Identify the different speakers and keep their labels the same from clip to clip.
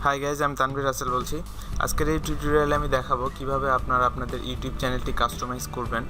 Speaker 1: Hi guys, আমি তানভীর রাসেল বলছি। আজকের এই টিউটোরিয়ালে আমি দেখাবো কিভাবে আপনারা আপনাদের ইউটিউব চ্যানেলটি কাস্টমাইজ করবেন,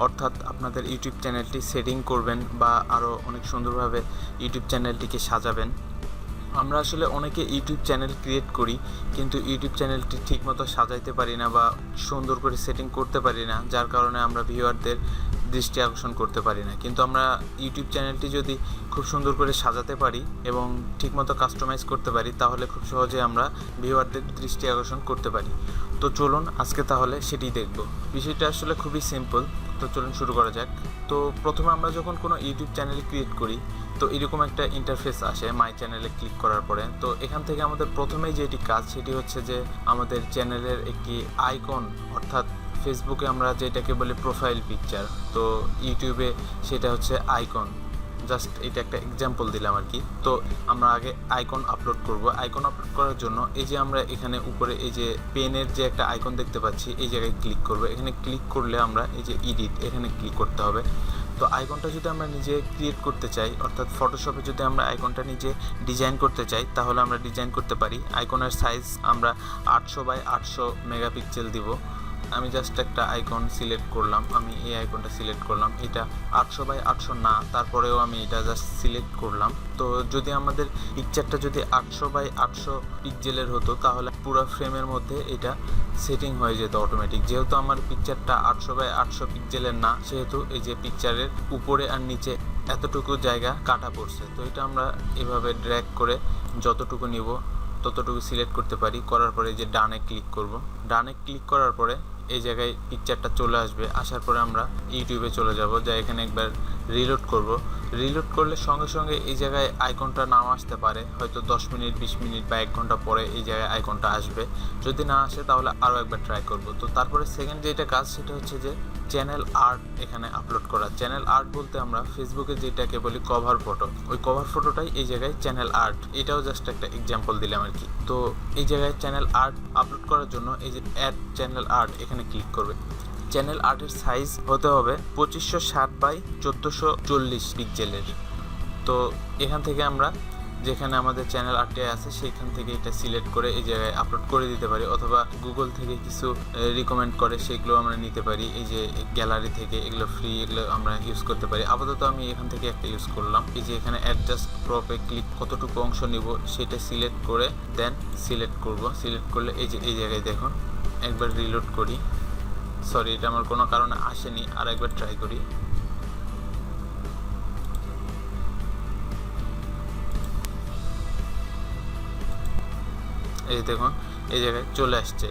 Speaker 1: অর্থাৎ আপনাদের ইউটিউব চ্যানেলটি সেটিং করবেন বা আরও অনেক সুন্দরভাবে ইউটিউব চ্যানেলটিকে সাজাবেন। আমরা আসলে অনেকে ইউটিউব চ্যানেল ক্রিয়েট করি, কিন্তু ইউটিউব চ্যানেলটি ঠিকমতো সাজাইতে পারি না বা সুন্দর করে সেটিং করতে পারি না, যার কারণে আমরা ভিউয়ারদের দৃষ্টি আকর্ষণ করতে পারি না। কিন্তু আমরা ইউটিউব চ্যানেলটি যদি খুব সুন্দর করে সাজাতে পারি এবং ঠিকমতো কাস্টমাইজ করতে পারি, তাহলে খুব সহজে আমরা ভিউয়ারদের দৃষ্টি আকর্ষণ করতে পারি। তো চলুন আজকে তাহলে সেটি দেখব। বিষয়টা আসলে খুবই সিম্পল, তো চলুন শুরু করা যাক। তো প্রথমে আমরা যখন কোনো ইউটিউব চ্যানেল ক্রিয়েট করি, তো এরকম একটা ইন্টারফেস আসে মাই চ্যানেলে ক্লিক করার পরে। তো এখান থেকে আমাদের প্রথমেই যেটি কাজ সেটি হচ্ছে যে আমাদের চ্যানেলের একটি আইকন, অর্থাৎ ফেসবুকে আমরা যেটাকে বলি প্রোফাইল পিকচার, তো ইউটিউবে সেটা হচ্ছে আইকন। জাস্ট এটা একটা এক্সাম্পল দিলাম আর কি। তো আমরা আগে আইকন আপলোড করব। আইকন আপলোড করার জন্য এই যে আমরা এখানে উপরে এই যে পেনের যে একটা আইকন দেখতে পাচ্ছি, এই জায়গায় ক্লিক করব। এখানে ক্লিক করলে আমরা এই যে এডিট, এখানে ক্লিক করতে হবে। তো আইকনটা যদি আমরা নিজে ক্রিয়েট করতে চাই, অর্থাৎ ফটোশপে যদি আমরা আইকনটা নিজে ডিজাইন করতে চাই, তাহলে আমরা ডিজাইন করতে পারি। আইকনের সাইজ আমরা 800x800 মেগাপিক্সেল দিব। আমি জাস্ট একটা আইকন সিলেক্ট করলাম, আমি এই আইকনটা সিলেক্ট করলাম। এটা 800x800 না, তারপরেও আমি এটা জাস্ট সিলেক্ট করলাম। তো যদি আমাদের পিকচারটা যদি 800x800 পিক্সেলের হতো, তাহলে পুরো ফ্রেমের মধ্যে এটা সেটিং হয়ে যেত অটোমেটিক। যেহেতু আমার পিকচারটা 800x800 পিক্সেলের না, সেহেতু এই যে পিকচারের উপরে আর নিচে এতটুকু জায়গা কাটা পড়ছে। তো এটা আমরা এভাবে ড্র্যাগ করে যতটুকু নিব ততটুকু সিলেক্ট করতে পারি। করার পরে যে ডানে ক্লিক করব। ডানে ক্লিক করার পরে এই জায়গায় পিকচারটা চলে আসবে। আসার পরে আমরা ইউটিউবে চলে যাব, যা এখানে একবার রিলোড করব। রিলোড করলে সঙ্গে সঙ্গে এই জায়গায় আইকনটা নাও আসতে পারে, হয়তো 10 মিনিট 20 মিনিট বা 1 ঘন্টা পরে এই জায়গায় আইকনটা আসবে। যদি না আসে তাহলে আরও একবার ট্রাই করব। তো তারপরে সেকেন্ড যেটা কাজ সেটা হচ্ছে যে চ্যানেল আর্ট এখানে আপলোড করা। চ্যানেল আর্ট বলতে আমরা ফেসবুকে যেটাকে বলি কভার ফটো, ওই কভার ফটোটাই এই জায়গায় চ্যানেল আর্ট। এটাও জাস্ট একটা এক্সাম্পল দিলাম আর কি। তো এই জায়গায় চ্যানেল আর্ট আপলোড করার জন্য এই যে অ্যাড চ্যানেল আর্ট এখানে ক্লিক করবে। চ্যানেল আর্টের সাইজ হতে হবে 2560x1440 পিক্সেলের। তো এখান থেকে আমরা যেখানে আমাদের চ্যানেল আর্টে আছে সেইখান থেকে এটা সিলেক্ট করে এই জায়গায় আপলোড করে দিতে পারি, অথবা গুগল থেকে কিছু রিকমেন্ড করে সেগুলো আমরা নিতে পারি। এই যে গ্যালারি থেকে এগুলো ফ্রি, এগুলো আমরা ইউজ করতে পারি। আপাতত আমি এখান থেকে একটা ইউজ করলাম। এই যে এখানে অ্যাডজাস্ট ক্রপে ক্লিক, কতটুকু অংশ নিব সেটা সিলেক্ট করে দেন সিলেক্ট করব। সিলেক্ট করলে এই যে এই জায়গায় দেখুন, একবার রিলোড করি। সরি, এটা আমার কোনো কারণে আসেনি, আর একবার ট্রাই করি। এই দেখুন এই জায়গায় চলে আসছে।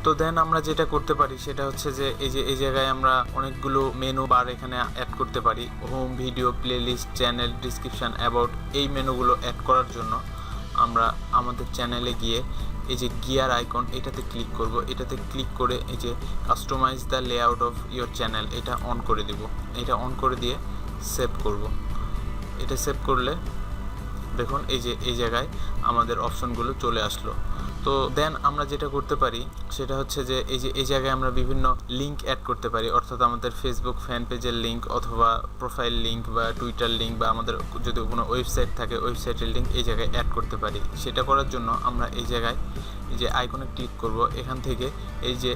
Speaker 1: তো দেন আমরা যেটা করতে পারি সেটা হচ্ছে যে এই যে এই জায়গায় আমরা অনেকগুলো মেনু বার এখানে অ্যাড করতে পারি। Home, video, playlist, channel, description, about, এই মেনুগুলো অ্যাড করার জন্য আমরা আমাদের চ্যানেলে গিয়ে এই যে গিয়ার আইকন, এটাতে ক্লিক করব। এটাতে ক্লিক করে এই যে customize the layout of your channel, এটা অন করে দিব। এটা অন করে দিয়ে সেভ করব। এটা সেভ করলে দেখুন এই যে এই জায়গায় আমাদের অপশনগুলো চলে আসলো। তো দেন আমরা যেটা করতে পারি সেটা হচ্ছে যে এই যে এই জায়গায় আমরা বিভিন্ন লিঙ্ক অ্যাড করতে পারি, অর্থাৎ আমাদের ফেসবুক ফ্যান পেজের লিঙ্ক, অথবা প্রোফাইল লিঙ্ক বা টুইটার লিঙ্ক, বা আমাদের যদি কোনো ওয়েবসাইট থাকে ওয়েবসাইটের লিঙ্ক এই জায়গায় অ্যাড করতে পারি। সেটা করার জন্য আমরা এই জায়গায় এই যে আইকনে ক্লিক করব। এখান থেকে এই যে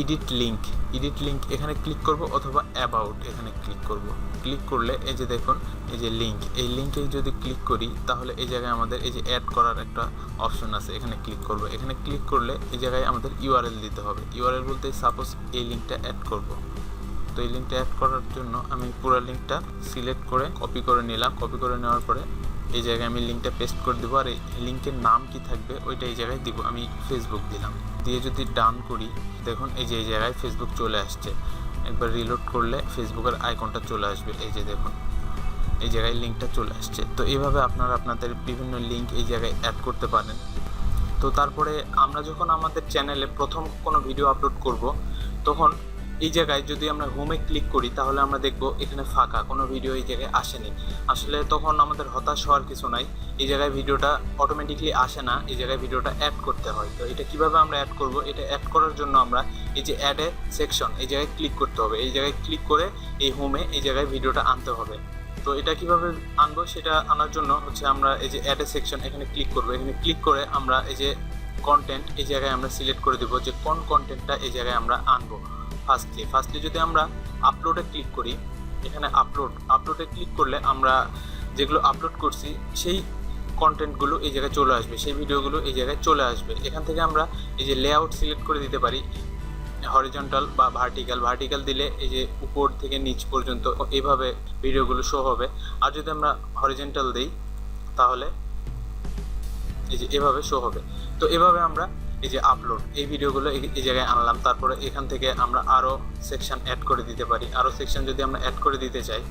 Speaker 1: এডিট লিঙ্ক এখানে ক্লিক করব, অথবা অ্যাবাউট এখানে ক্লিক করব। ক্লিক করলে এই যে দেখুন এই যে লিঙ্ক, এই লিঙ্কে যদি ক্লিক করি তাহলে এই জায়গায় আমাদের এই যে অ্যাড করার একটা অপশন আছে, এখানে ক্লিক করব। এখানে ক্লিক করলে এই জায়গায় আমাদের ইউআরএল দিতে হবে। ইউআরএল বলতে সাপোজ এই লিঙ্কটা অ্যাড করব। তো এই লিঙ্কটা অ্যাড করার জন্য আমি পুরো লিঙ্কটা সিলেক্ট করে কপি করে নিলাম। কপি করে নেওয়ার পরে এই জায়গায় আমি লিঙ্কটা পেস্ট করে দেবো, আর এই লিঙ্কের নাম কি থাকবে ওইটা এই জায়গায় দিব। আমি ফেসবুক দিলাম, দিয়ে যদি ডান করি দেখুন এই যে এই জায়গায় ফেসবুক চলে আসছে। একবার রিলোড করলে ফেসবুকের আইকনটা চলে আসবে। এই যে দেখুন এই জায়গায় লিঙ্কটা চলে আসছে। তো এইভাবে আপনারা আপনাদের বিভিন্ন লিঙ্ক এই জায়গায় অ্যাড করতে পারেন। তো তারপরে আমরা যখন আমাদের চ্যানেলে প্রথম কোনো ভিডিও আপলোড করব, তখন এই জায়গায় যদি আমরা হোমে ক্লিক করি তাহলে আমরা দেখব এখানে ফাঁকা, কোনো ভিডিও এই জায়গায় আসেনি। আসলে তখন আমাদের হতাশ হওয়ার কিছু নাই, এই জায়গায় ভিডিওটা অটোমেটিকলি আসে না, এই জায়গায় ভিডিওটা অ্যাড করতে হয়। তো এটা কিভাবে আমরা অ্যাড করব, এটা অ্যাড করার জন্য আমরা এই যে অ্যাড এ সেকশন এই জায়গায় ক্লিক করতে হবে। এই জায়গায় ক্লিক করে এই হোমে এই জায়গায় ভিডিওটা আনতে হবে। তো এটা কিভাবে আনবো সেটা আনার জন্য হচ্ছে আমরা এই যে অ্যাড এ সেকশন এখানে ক্লিক করবো। এখানে ক্লিক করে আমরা এই যে কন্টেন্ট এই জায়গায় আমরা সিলেক্ট করে দেবো যে কোন কন্টেন্টটা এই জায়গায় আমরা আনবো। ফার্স্টলি যদি আমরা আপলোডে ক্লিক করি, এখানে আপলোডে ক্লিক করলে আমরা যেগুলো আপলোড করছি সেই কন্টেন্টগুলো এই জায়গায় চলে আসবে, সেই ভিডিওগুলো এই জায়গায় চলে আসবে। এখান থেকে আমরা এই যে লেআউট সিলেক্ট করে দিতে পারি, হরিজন্টাল বা ভার্টিক্যাল দিলে এই যে উপর থেকে নিচ পর্যন্ত এইভাবে ভিডিওগুলো শো হবে। আর যদি আমরা হরিজন্টাল দিই তাহলে এই যে এভাবে শো হবে। তো এভাবে আমরা এই যে আপলোড এই ভিডিওগুলো এই জায়গায় আনলাম। তারপরে এখান থেকে আমরা আরও সেকশন অ্যাড করে দিতে পারি। আরও সেকশন যদি আমরা অ্যাড করে দিতে চাই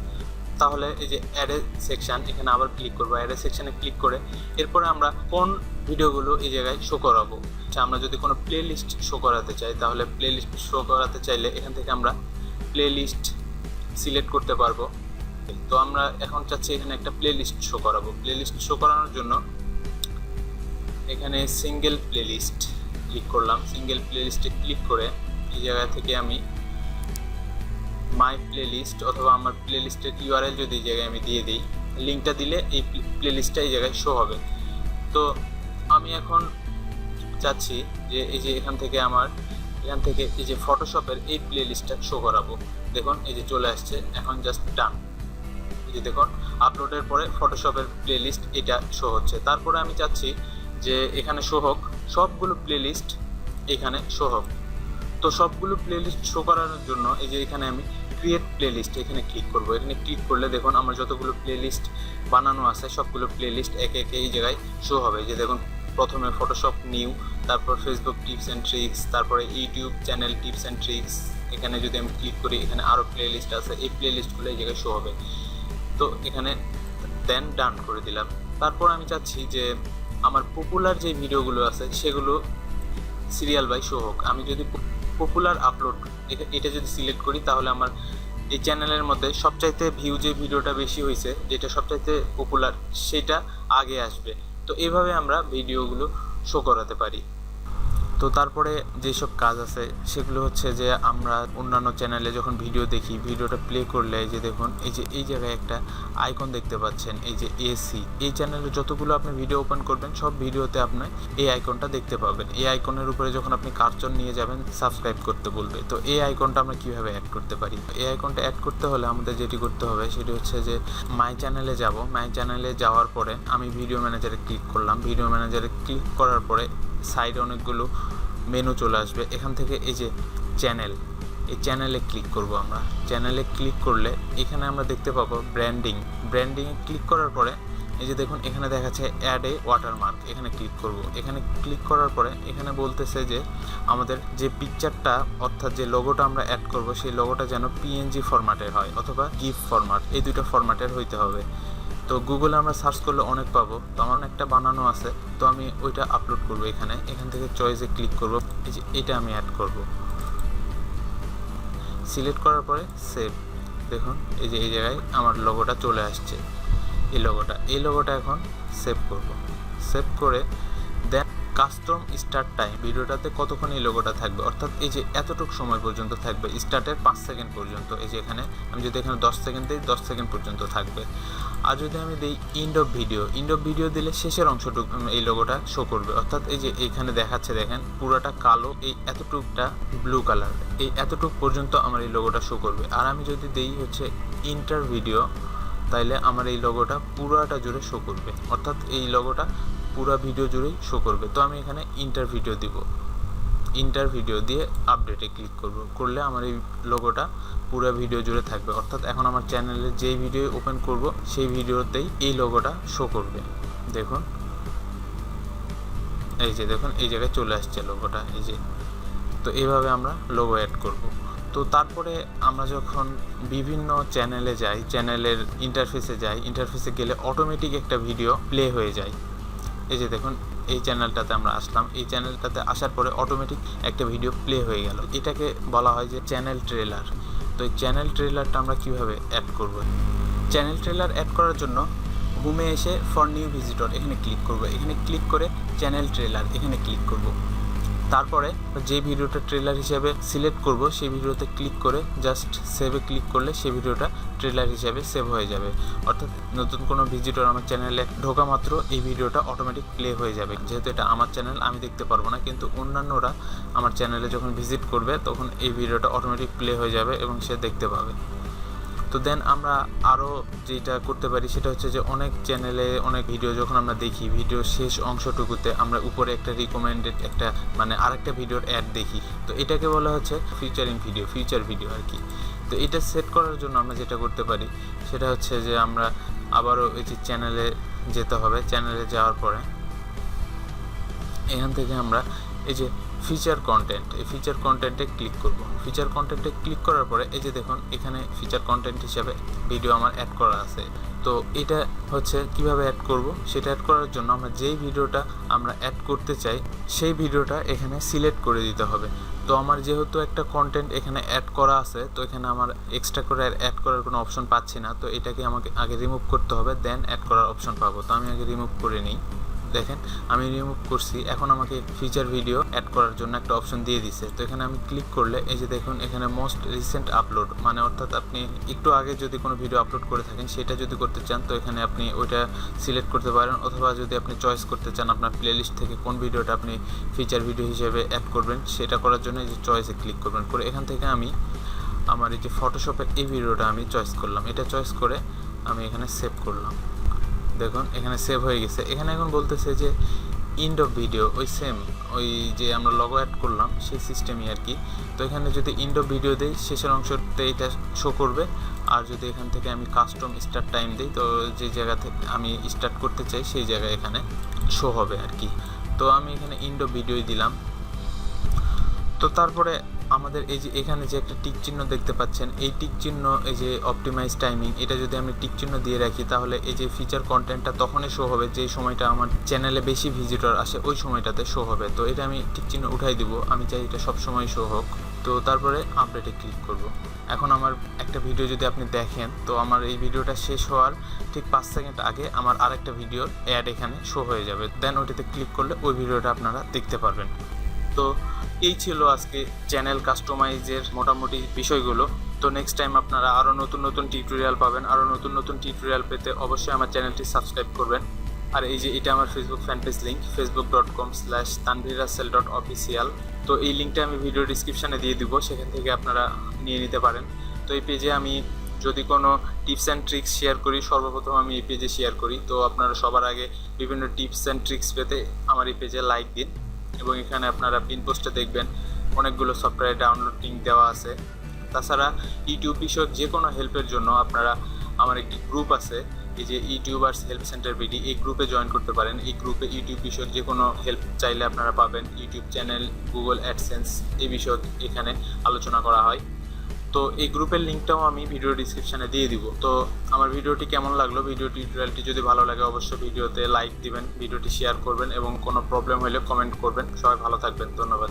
Speaker 1: তাহলে এই যে অ্যাড এ সেকশন এখানে আবার ক্লিক করবো। অ্যাড এ সেকশনে ক্লিক করে এরপরে আমরা কোন ভিডিওগুলো এই জায়গায় শো করাবো। আমরা যদি কোনো প্লে লিস্ট শো করাতে চাই তাহলে প্লে লিস্ট শো করাতে চাইলে এখান থেকে আমরা প্লে লিস্ট সিলেক্ট করতে পারবো। তো আমরা এখন চাচ্ছি এখানে একটা প্লে লিস্ট শো করাবো। প্লে লিস্ট শো করানোর জন্য এখানে সিঙ্গেল প্লে লিস্ট ক্লিক করলাম। সিঙ্গেল প্লে লিস্টে ক্লিক করে এই জায়গা থেকে আমি মাই প্লে লিস্ট অথবা আমার প্লে লিস্টের ইউআরএল যদি এই জায়গায় আমি দিয়ে দিই, লিঙ্কটা দিলে এই প্লে লিস্টটা এই জায়গায় শো হবে। তো আমি এখন চাচ্ছি যে এই যে এখান থেকে এই যে ফটোশপের এই প্লে লিস্টটা শো করাবো। দেখুন এই যে চলে আসছে, এখন জাস্ট ডান। এই যে দেখুন আপলোডের পরে ফটোশপের প্লে লিস্ট এটা শো হচ্ছে। তারপরে আমি চাচ্ছি যে এখানে শো হোক সবগুলো প্লে লিস্ট, এখানে শো হোক। তো সবগুলো প্লে লিস্ট শো করানোর জন্য এই যে এখানে আমি ক্রিয়েট প্লে লিস্ট এখানে ক্লিক করবো। এখানে ক্লিক করলে দেখুন আমার যতগুলো প্লে লিস্ট বানানো আছে সবগুলো প্লে লিস্ট একে একে এই জায়গায় শো হবে। যে দেখুন প্রথমে ফটোশপ নিউ, তারপর ফেসবুক টিপস অ্যান্ড ট্রিক্স, তারপরে YouTube channel tips and tricks. এখানে যদি আমি ক্লিক করি এখানে আরও প্লে লিস্ট আছে, এই প্লে লিস্টগুলো এই জায়গায় শো হবে। তো এখানে দেন ডান করে দিলাম। তারপর আমি চাচ্ছি যে আমার পপুলার যে ভিডিওগুলো আছে সেগুলো সিরিয়াল বাই শো হোক। আমি যদি পপুলার আপলোড এটা যদি সিলেক্ট করি তাহলে আমার এই চ্যানেলের মধ্যে সবচাইতে ভিউ যে ভিডিওটা বেশি হয়েছে, যেটা সবচাইতে পপুলার, সেটা আগে আসবে। তো এইভাবে আমরা ভিডিওগুলো শো করাতে পারি। তো তারপরে যেসব কাজ আছে সেগুলো হচ্ছে যে আমরা অন্যান্য চ্যানেলে যখন ভিডিও দেখি, ভিডিওটা প্লে করলে যে দেখুন এই যে এই জায়গায় একটা আইকন দেখতে পাচ্ছেন, এই যে এসি। এই চ্যানেলে যতগুলো আপনি ভিডিও ওপেন করবেন সব ভিডিওতে আপনি এই আইকনটা দেখতে পাবেন। এই আইকনের উপরে যখন আপনি কার্সর নিয়ে যাবেন সাবস্ক্রাইব করতে বলবে। তো এই আইকনটা আমরা কিভাবে অ্যাড করতে পারি? এই আইকনটা অ্যাড করতে হলে আমাদের যেটি করতে হবে সেটি হচ্ছে যে মাই চ্যানেলে যাব। মাই চ্যানেলে যাওয়ার পরে আমি ভিডিও ম্যানেজারে ক্লিক করলাম। ভিডিও ম্যানেজারে ক্লিক করার পরে সাইডে অনেকগুলো মেনু চলে আসবে। এখান থেকে এই যে চ্যানেল, এই চ্যানেলে ক্লিক করব। আমরা চ্যানেলে ক্লিক করলে এখানে আমরা দেখতে পাবো ব্র্যান্ডিংয়ে ক্লিক করার পরে এই যে দেখুন এখানে দেখাচ্ছে অ্যাড এ ওয়াটারমার্ক, এখানে ক্লিক করব। এখানে ক্লিক করার পরে এখানে বলতেছে যে আমাদের যে পিকচারটা অর্থাৎ যে লোগোটা আমরা অ্যাড করব সেই লোগোটা যেন পিএনজি ফরম্যাটের হয় অথবা গিফ ফরম্যাট, এই দুটো ফরম্যাটের হইতে হবে। তো গুগলে আমরা সার্চ করলে অনেক পাবো। তো আমার একটা বানানো আছে, তো আমি ওইটা আপলোড করব। এখান থেকে চয়েসে ক্লিক করব। এই যে এটা আমি অ্যাড করব। সিলেক্ট করার পরে সেভ। দেখুন এই যে এই জায়গায় আমার লোগোটা চলে আসছে। এই লোগোটা এখন সেভ করব। সেভ করে দেন কাস্টম স্টার্ট টাইম, ভিডিওটাতে কতক্ষণ এই লোগোটা থাকবে, অর্থাৎ এই যে এতটুকু সময় পর্যন্ত থাকবে, স্টার্টের 5 সেকেন্ড পর্যন্ত। এই যে এখানে আমি যদি এখানে 10 সেকেন্ড দিই 10 সেকেন্ড পর্যন্ত থাকবে। আর যদি আমি দিই ইন্ড অফ ভিডিও দিলে শেষের অংশটুকু এই লোগোটা শো করবে। অর্থাৎ এই যে এখানে দেখাচ্ছে দেখেন পুরাটা কালো, এই এতটুকটা ব্লু কালার, এই এতটুকু পর্যন্ত আমার এই লোগোটা শো করবে। আর আমি যদি দিই হচ্ছে ইন্টার ভিডিও, তাইলে আমার এই লোগোটা পুরাটা জুড়ে শো করবে, অর্থাৎ এই লোগোটা পুরো ভিডিও জুড়েই শো করবে। তো আমি এখানে ইন্টার ভিডিও দিব। ইন্টার ভিডিও দিয়ে আপডেটে ক্লিক করলে আমার এই লোগোটা পুরো ভিডিও জুড়ে থাকবে। অর্থাৎ এখন আমার চ্যানেলে যেই ভিডিও ওপেন করব সেই ভিডিওতেই এই লোগোটা শো করবে। দেখুন এই যে দেখুন এই জায়গায় চলে আসছে লোগোটা, এই যে। তো এইভাবে আমরা লোগো অ্যাড করব। তো তারপরে আমরা যখন বিভিন্ন চ্যানেলে যাই, চ্যানেলের ইন্টারফেসে গেলে অটোমেটিক একটা ভিডিও প্লে হয়ে যায়। এই যে দেখুন এই চ্যানেলটাতে আমরা আসলাম, এই চ্যানেলটাতে আসার পরে অটোমেটিক একটা ভিডিও প্লে হয়ে গেল। এটাকে বলা হয় যে চ্যানেল ট্রেলার। তো এই চ্যানেল ট্রেলারটা আমরা কিভাবে অ্যাড করব? চ্যানেল ট্রেলার অ্যাড করার জন্য হোমে এসে ফর নিউ ভিজিটর এখানে ক্লিক করব। এখানে ক্লিক করে চ্যানেল ট্রেলার এখানে ক্লিক করব। তারপরে যে ভিডিওটা ট্রেলার হিসেবে সিলেক্ট করব সেই ভিডিওতে ক্লিক করে জাস্ট সেভে ক্লিক করলে সেই ভিডিওটা ট্রেলার হিসেবে সেভ হয়ে যাবে। অর্থাৎ নতুন কোনো ভিজিটর আমার চ্যানেলে ঢোকা মাত্র এই ভিডিওটা অটোমেটিক প্লে হয়ে যাবে। যেহেতু এটা আমার চ্যানেল আমি দেখতে পারবো না, কিন্তু অন্যান্যরা আমার চ্যানেলে যখন ভিজিট করবে তখন এই ভিডিওটা অটোমেটিক প্লে হয়ে যাবে এবং সে দেখতে পাবে। তো দেন আমরা আরও যেটা করতে পারি সেটা হচ্ছে যে অনেক চ্যানেলে অনেক ভিডিও যখন আমরা দেখি, ভিডিওর শেষ অংশটুকুতে আমরা উপরে একটা রিকমেন্ডেড একটা আরেকটা ভিডিওর অ্যাড দেখি। তো এটাকে বলা হচ্ছে ফিউচার ভিডিও আর কি। তো এটা সেট করার জন্য আমরা যেটা করতে পারি সেটা হচ্ছে যে আমরা আবারও এই যে চ্যানেলে যেতে হবে। চ্যানেলে যাওয়ার পরে এখান থেকে আমরা এই যে ফিচার কন্টেন্ট, এই ফিচার কন্টেন্টে ক্লিক করব। ফিচার কন্টেন্টে ক্লিক করার পরে এই যে দেখুন এখানে ফিচার কন্টেন্ট হিসাবে ভিডিও আমার অ্যাড করা আছে। তো এটা হচ্ছে কিভাবে অ্যাড করব, সেটা অ্যাড করার জন্য আমরা যেই ভিডিওটা আমরা অ্যাড করতে চাই সেই ভিডিওটা এখানে সিলেক্ট করে দিতে হবে। তো আমার যেহেতু একটা কন্টেন্ট এখানে অ্যাড করা আছে, তো এখানে আমার এক্সট্রা করে অ্যাড করার কোনো অপশন পাচ্ছি না। তো এটাকে আমাকে আগে রিমুভ করতে হবে, দেন অ্যাড করার অপশন পাবো। তো আমি আগে রিমুভ করে নিই। দেখেন আমি রিমুভ করছি, এখন আমাকে ফিচার ভিডিও অ্যাড করার জন্য একটা অপশন দিয়ে দিছে। তো এখানে আমি ক্লিক করলে এই যে দেখুন এখানে মোস্ট রিসেন্ট আপলোড, অর্থাৎ আপনি একটু আগে যদি কোনো ভিডিও আপলোড করে থাকেন সেটা যদি করতে চান তো এখানে আপনি ওইটা সিলেক্ট করতে পারেন, অথবা যদি আপনি চয়েস করতে চান আপনার প্লেলিস্ট থেকে কোন ভিডিওটা আপনি ফিচার ভিডিও হিসেবে অ্যাড করবেন সেটা করার জন্য এই যে চয়েসে ক্লিক করবেন। করে এখান থেকে আমি আমার এই যে ফটোশপের এই ভিডিওটা আমি চয়েস করলাম, এটা চয়েস করে আমি এখানে সেভ করলাম। দেখুন এখানে সেভ হয়ে গেছে। এখানে এখন বলতেছে যে এন্ড অফ ভিডিও, ওই যে আমরা লগো অ্যাড করলাম সেই সিস্টেমই আর কি। তো এখানে যদি এন্ড অফ ভিডিও দিই শেষের অংশতে এটা শো করবে, আর যদি এখান থেকে আমি কাস্টম স্টার্ট টাইম দিই তো যে জায়গা থেকে আমি স্টার্ট করতে চাই সেই জায়গায় এখানে শো হবে আর কি। তো আমি এখানে এন্ড অফ ভিডিওই দিলাম। তো তারপরে আমাদের এই যে এখানে যে একটা টিক চিহ্ন দেখতে পাচ্ছেন, এই টিক চিহ্ন এই যে অপটিমাইজ টাইমিং, এটা যদি আমি টিক চিহ্ন দিয়ে রাখি তাহলে এই যে ফিচার কন্টেন্টটা তখনই শো হবে যেই সময়টা আমার চ্যানেলে বেশি ভিজিটর আসে ওই সময়টাতে শো হবে। তো এটা আমি টিক চিহ্ন উঠাই দিব, আমি চাই এটা সবসময় শো হোক। তো তারপরে আপডেটে ক্লিক করব। এখন আমার একটা ভিডিও যদি আপনি দেখেন তো আমার এই ভিডিওটা শেষ হওয়ার ঠিক 5 সেকেন্ড আগে আমার আরেকটা ভিডিওর অ্যাড এখানে শো হয়ে যাবে, দেন ওইটাতে ক্লিক করলে ওই ভিডিওটা আপনারা দেখতে পারবেন। তো এই ছিল আজকে চ্যানেল কাস্টমাইজের মোটামুটি বিষয়গুলো। তো নেক্সট টাইম আপনারা আরও নতুন নতুন টিউটোরিয়াল পাবেন। আরও নতুন নতুন টিউটোরিয়াল পেতে অবশ্যই আমার চ্যানেলটি সাবস্ক্রাইব করবেন। আর এই যে এটা আমার Facebook fan page link, facebook.com/tanvirrussell.official। তো এই লিঙ্কটা আমি ভিডিও ডিসক্রিপশানে দিয়ে দিব, সেখান থেকে আপনারা নিয়ে নিতে পারেন। তো এই পেজে আমি যদি কোনো টিপস অ্যান্ড ট্রিক্স শেয়ার করি সর্বপ্রথম আমি এই পেজে শেয়ার করি। তো আপনারা সবার আগে বিভিন্ন টিপস অ্যান্ড ট্রিক্স পেতে আমার এই পেজে লাইক দিন, এবং এখানে আপনারা পিন পোস্টে দেখবেন অনেকগুলো সফটওয়্যার ডাউনলোড লিঙ্ক দেওয়া আছে। তাছাড়া ইউটিউব বিষয়ক যে কোনো হেল্পের জন্য আপনারা আমার একটি গ্রুপ আছে, এই যে ইউটিউবার্স হেল্প সেন্টার বিডি, এই গ্রুপে জয়েন করতে পারেন। এই গ্রুপে ইউটিউব বিষয়ক যে কোনো হেল্প চাইলে আপনারা পাবেন। ইউটিউব চ্যানেল, গুগল অ্যাডসেন্স এই বিষয়ক এখানে আলোচনা করা হয়। তো এই গ্রুপের লিঙ্কটাও আমি ভিডিও ডিসক্রিপশানে দিয়ে দিব। তো আমার ভিডিওটি কেমন লাগলো, ভিডিও টিউটোরিয়ালটি যদি ভালো লাগে অবশ্যই ভিডিওতে লাইক দিবেন, ভিডিওটি শেয়ার করবেন এবং কোনো প্রবলেম হলে কমেন্ট করবেন। সবাই ভালো থাকবেন, ধন্যবাদ।